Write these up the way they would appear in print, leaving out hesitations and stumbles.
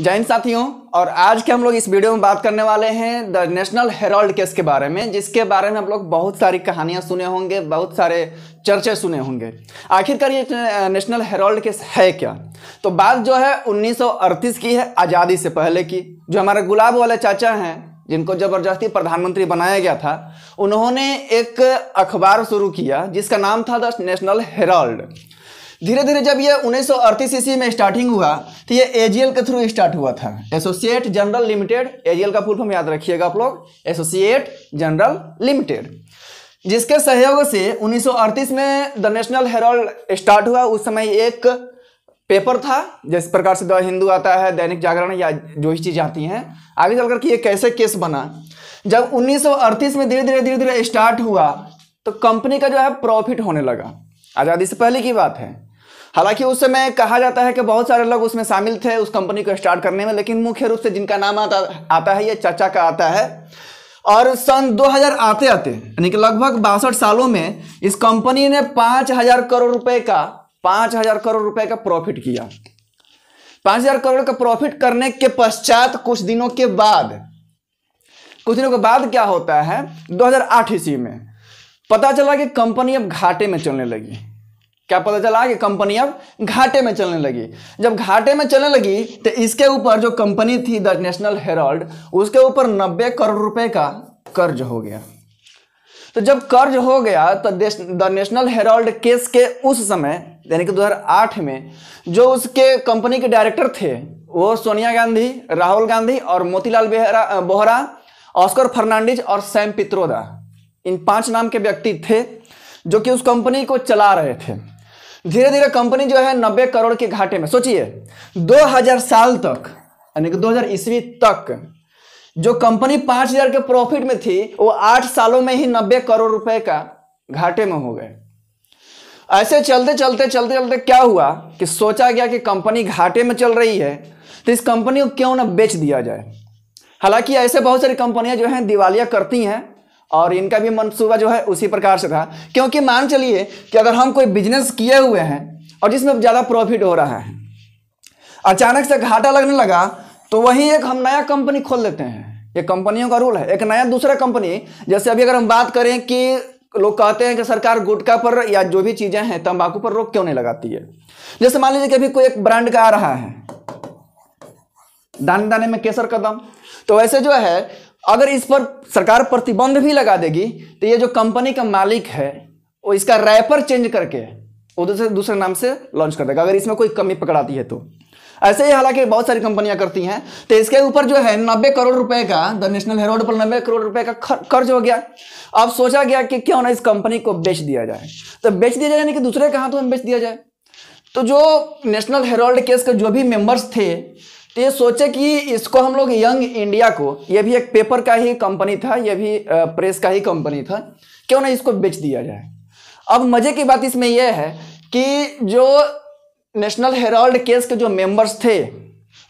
जय हिंद साथियों। और आज के हम लोग इस वीडियो में बात करने वाले हैं द नेशनल हेराल्ड केस के बारे में, जिसके बारे में हम लोग बहुत सारी कहानियां सुने होंगे, बहुत सारे चर्चे सुने होंगे। आखिरकार ये नेशनल हेराल्ड केस है क्या? तो बात जो है 1938 की है, आज़ादी से पहले की। जो हमारे गुलाब वाले चाचा हैं, जिनको जबरदस्ती प्रधानमंत्री बनाया गया था, उन्होंने एक अखबार शुरू किया जिसका नाम था द नेशनल हेराल्ड। धीरे धीरे जब ये 1938 ईस्वी में स्टार्टिंग हुआ तो ये एजीएल के थ्रू स्टार्ट हुआ था, एसोसिएट जनरल लिमिटेड। एजीएल का फुल फॉर्म याद रखिएगा आप लोग, एसोसिएट जनरल लिमिटेड, जिसके सहयोग से 1938 में द नेशनल हेराल्ड स्टार्ट हुआ। उस समय एक पेपर था, जिस प्रकार से द हिंदू आता है, दैनिक जागरण या जो ही चीज़ आती हैं। आगे चलकर कि ये कैसे केस बना, जब 1938 में धीरे धीरे स्टार्ट हुआ तो कंपनी का जो है प्रॉफिट होने लगा। आज़ादी से पहले की बात है। हालांकि उस समय कहा जाता है कि बहुत सारे लोग उसमें शामिल थे उस कंपनी को स्टार्ट करने में, लेकिन मुख्य रूप से जिनका नाम आता है ये चाचा का आता है। और सन 2000 आते आते यानी कि लगभग 62 सालों में इस कंपनी ने 5000 करोड़ रुपए का 5000 करोड़ रुपए का प्रॉफिट किया। 5000 करोड़ का प्रॉफिट करने के पश्चात कुछ दिनों के बाद क्या होता है, 2008 ईस्वी में पता चला कि कंपनी अब घाटे में चलने लगी। क्या पता चला कि कंपनी अब घाटे में चलने लगी। जब घाटे में चलने लगी तो इसके ऊपर जो कंपनी थी द नेशनल हेराल्ड, उसके ऊपर 90 करोड़ रुपए का कर्ज हो गया। तो जब कर्ज हो गया तो द नेशनल हेराल्ड केस के उस समय यानी कि 2008 में जो उसके कंपनी के डायरेक्टर थे वो सोनिया गांधी, राहुल गांधी और मोतीलाल बोहरा, ऑस्कर फर्नांडिस और सैम पित्रोदा, इन 5 नाम के व्यक्ति थे जो कि उस कंपनी को चला रहे थे। धीरे धीरे कंपनी जो है 90 करोड़ के घाटे में, सोचिए 2000 साल तक यानी कि 2000 ईस्वी तक जो कंपनी 5000 के प्रॉफिट में थी वो 8 सालों में ही 90 करोड़ रुपए का घाटे में हो गए। ऐसे चलते क्या हुआ कि सोचा गया कि कंपनी घाटे में चल रही है तो इस कंपनी को क्यों ना बेच दिया जाए। हालांकि ऐसे बहुत सारी कंपनियां जो हैं दिवालिया करती हैं और इनका भी मंसूबा जो है उसी प्रकार से था, क्योंकि मान चलिए कि अगर हम कोई बिजनेस किए हुए हैं और जिसमें ज़्यादा प्रॉफिट हो रहा है, अचानक से घाटा लगने लगा तो वहीं एक हम नया कंपनी खोल लेते हैं। ये कंपनियों का रूल है, एक नया दूसरा कंपनी। जैसे अभी अगर हम बात करें कि लोग कहते हैं कि सरकार गुटखा पर या जो भी चीज़ें हैं तंबाकू पर रोक क्यों नहीं लगाती है। जैसे मान लीजिए कि अभी कोई एक ब्रांड का आ रहा है, दाने दाने में केसर कदम, तो वैसे जो है अगर इस पर सरकार प्रतिबंध भी लगा देगी तो ये जो कंपनी का मालिक है वो इसका रैपर चेंज करके उधर से दूसरे नाम से लॉन्च कर देगा, अगर इसमें कोई कमी पकड़ाती है तो। ऐसे ही हालांकि बहुत सारी कंपनियां करती हैं। तो इसके ऊपर जो है 90 करोड़ रुपए का, द नेशनल हेराल्ड पर 90 करोड़ रुपए का कर्ज हो गया। अब सोचा गया कि क्यों ना इस कंपनी को बेच दिया जाए। तो बेच दिया जाए यानी कि दूसरे के हाथों में बेच दिया जाए। तो जो नेशनल हेराल्ड केस के जो भी मेंबर्स थे तो ये सोचे कि इसको हम लोग यंग इंडिया को, ये भी एक पेपर का ही कंपनी था, ये भी प्रेस का ही कंपनी था, क्यों ना इसको बेच दिया जाए। अब मजे की बात इसमें यह है कि जो नेशनल हेराल्ड केस के जो मेंबर्स थे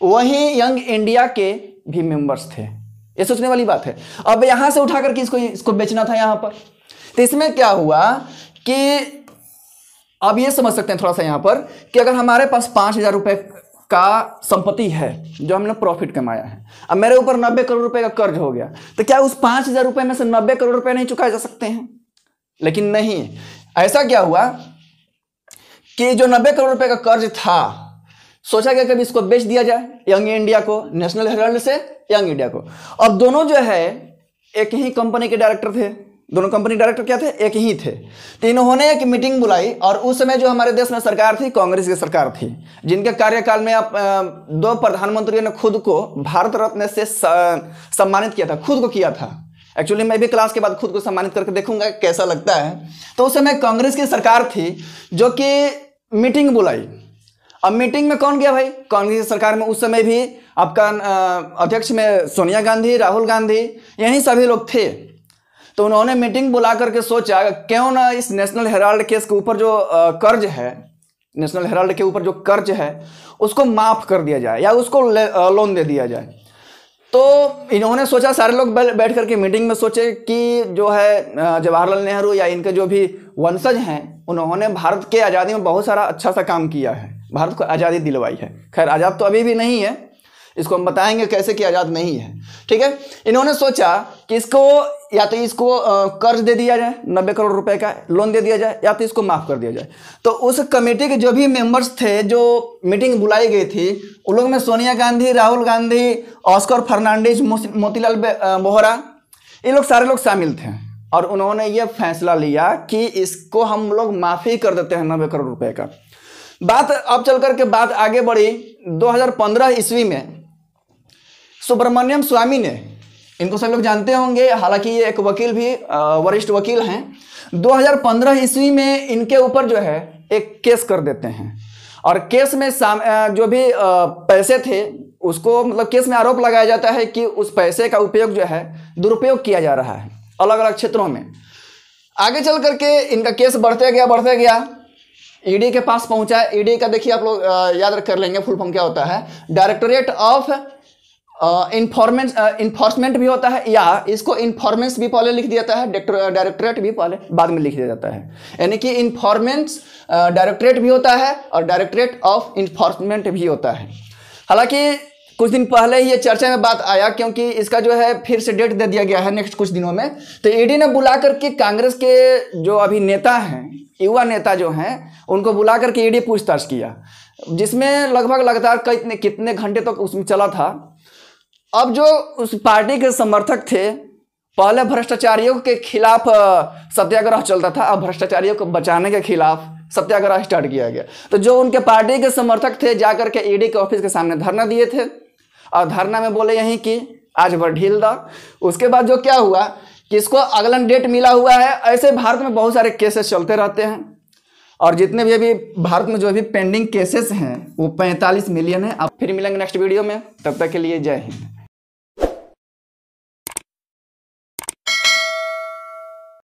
वही यंग इंडिया के भी मेंबर्स थे। ये सोचने वाली बात है। अब यहां से उठा करके इसको बेचना था यहां पर। तो इसमें क्या हुआ कि अब ये समझ सकते हैं थोड़ा सा यहां पर कि अगर हमारे पास 5000 रुपए का संपत्ति है जो हमने प्रॉफिट कमाया है, अब मेरे ऊपर 90 करोड़ रुपए का कर्ज हो गया, तो क्या उस 5000 रुपए में से 90 करोड़ रुपए नहीं चुकाए जा सकते हैं? लेकिन नहीं, ऐसा क्या हुआ कि जो 90 करोड़ रुपए का कर्ज था, सोचा गया कि इसको बेच दिया जाए यंग इंडिया को, नेशनल हेराल्ड से यंग इंडिया को। अब दोनों जो है एक ही कंपनी के डायरेक्टर थे, दोनों कंपनी डायरेक्टर क्या थे, एक ही थे। तो इन्होंने एक मीटिंग बुलाई और उस समय जो हमारे देश में सरकार थी कांग्रेस की सरकार थी, जिनके कार्यकाल में 2 प्रधानमंत्रियों ने खुद को भारत रत्न से सम्मानित किया था, खुद को किया था। एक्चुअली मैं भी क्लास के बाद खुद को सम्मानित करके देखूंगा कैसा लगता है। तो उस समय कांग्रेस की सरकार थी जो कि मीटिंग बुलाई। अब मीटिंग में कौन गया भाई? कांग्रेस की सरकार में उस समय भी आपका अध्यक्ष में सोनिया गांधी, राहुल गांधी, यही सभी लोग थे। तो उन्होंने मीटिंग बुला करके सोचा क्यों ना इस नेशनल हेराल्ड केस के ऊपर जो कर्ज है, नेशनल हेराल्ड के ऊपर जो कर्ज है उसको माफ कर दिया जाए या उसको लोन दे दिया जाए। तो इन्होंने सोचा, सारे लोग बैठ करके मीटिंग में सोचे कि जो है जवाहरलाल नेहरू या इनके जो भी वंशज हैं उन्होंने भारत के आज़ादी में बहुत सारा अच्छा सा काम किया है, भारत को आज़ादी दिलवाई है। खैर आज़ाद तो अभी भी नहीं है, इसको हम बताएंगे कैसे कि आज़ाद नहीं है। ठीक है, इन्होंने सोचा कि इसको या तो इसको कर्ज दे दिया जाए 90 करोड़ रुपए का लोन दे दिया जाए, या तो इसको माफ़ कर दिया जाए। तो उस कमेटी के जो भी मेंबर्स थे, जो मीटिंग बुलाई गई थी, उन लोगों में सोनिया गांधी, राहुल गांधी, ऑस्कर फर्नांडिस, मोतीलाल वोहरा, ये लोग सारे लोग शामिल थे। और उन्होंने ये फैसला लिया कि इसको हम लोग माफ़ी कर देते हैं 90 करोड़ रुपए का। बात अब चल करके बात आगे बढ़ी 2015 ईस्वी में। सुब्रमण्यम स्वामी ने, इनको सब लोग जानते होंगे, हालांकि ये एक वकील भी वरिष्ठ वकील हैं। 2015 ईस्वी में इनके ऊपर जो है एक केस कर देते हैं, और केस में जो भी पैसे थे उसको, मतलब केस में आरोप लगाया जाता है कि उस पैसे का उपयोग जो है दुरुपयोग किया जा रहा है अलग अलग क्षेत्रों में। आगे चल करके इनका केस बढ़ते गया, ईडी के पास पहुंचा। ईडी का देखिए आप लोग याद कर लेंगे फुल फॉर्म क्या होता है, डायरेक्टोरेट ऑफ इन्फोर्समेंट भी होता है, या इसको इन्फॉर्मेंस भी पहले लिख दिया जाता है, डायरेक्टोरेट भी पहले बाद में लिख दिया जाता है। यानी कि इन्फॉर्मेंस डायरेक्टोरेट भी होता है और डायरेक्टोरेट ऑफ इन्फोर्समेंट भी होता है। हालांकि कुछ दिन पहले ही ये चर्चा में बात आया, क्योंकि इसका जो है फिर से डेट दे दिया गया है नेक्स्ट कुछ दिनों में। तो ईडी ने बुला करके कांग्रेस के जो अभी नेता हैं, युवा नेता जो हैं, उनको बुला करके ईडी पूछताछ किया, जिसमें लगभग लगातार कितने घंटे तक उसमें चला था। अब जो उस पार्टी के समर्थक थे, पहले भ्रष्टाचारियों के खिलाफ सत्याग्रह चलता था, अब भ्रष्टाचारियों को बचाने के खिलाफ सत्याग्रह स्टार्ट किया गया। तो जो उनके पार्टी के समर्थक थे, जाकर के ईडी के ऑफिस के सामने धरना दिए थे, और धरना में बोले यहीं कि आज वह ढील दा। उसके बाद जो क्या हुआ कि इसको अगला डेट मिला हुआ है। ऐसे भारत में बहुत सारे केसेस चलते रहते हैं, और जितने भी अभी भारत में जो भी पेंडिंग केसेस हैं वो 45 मिलियन है। अब फिर मिलेंगे नेक्स्ट वीडियो में, तब तक के लिए जय हिंद।